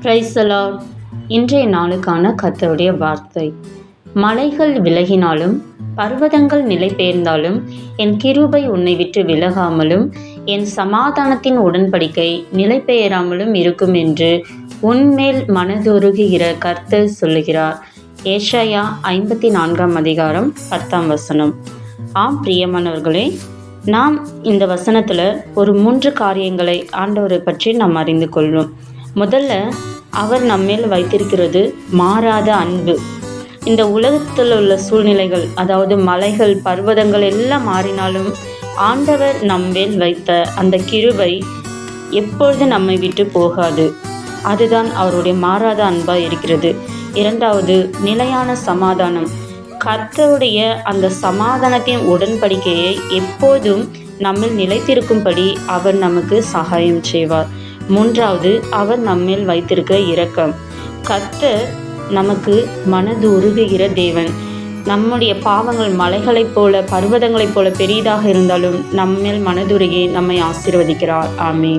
Praise the Lord. இன்றைய நாளுக்கான கர்த்தருடைய வார்த்தை. மலைகள் விலகினாலும் பர்வதங்கள் நிலை பெயர்ந்தாலும் என் கிருபை உன்னை விட்டு விலகாமலும் என் சமாதானத்தின் உடன்படிக்கை நிலை பெயராமலும் இருக்கும் என்று உன்மேல் மனதுருகுகிற கர்த்தர் சொல்லுகிறார். ஏசாயா 54 அதிகாரம் 10 ஆம் பிரியமானவர்களே, நாம் இந்த வசனத்தில் ஒரு 3 காரியங்களை ஆண்டவரை பற்றி நாம் அறிந்து கொள்வோம். முதல்ல, அவர் நம்மேல் வைத்திருக்கிறது மாறாத அன்பு. இந்த உலகத்தில் உள்ள சூழ்நிலைகள், அதாவது மலைகள் பர்வதங்கள் எல்லாம் மாறினாலும் ஆண்டவர் நம்மேல் வைத்த அந்த கிருபை எப்பொழுது நம்மை விட்டு போகாது. அதுதான் அவருடைய மாறாத அன்பாக இருக்கிறது. இரண்டாவது, நிலையான சமாதானம். கர்த்தருடைய அந்த சமாதானத்தின் உடன்படிக்கையை எப்போதும் நம்மில் நிலைத்திருக்கும்படி அவர் நமக்கு சகாயம் செய்வார். மூன்றாவது, அவர் நம்மேல் வைத்திருக்கிற இரக்கம். கர்த்தர் நமக்கு மனது உருகுகிற தேவன். நம்முடைய பாவங்கள் மலைகளைப் போல பர்வதங்களைப் போல பெரிதாக இருந்தாலும் நம்மேல் மனதுருகி நம்மை ஆசீர்வதிக்கிறார். ஆமென்.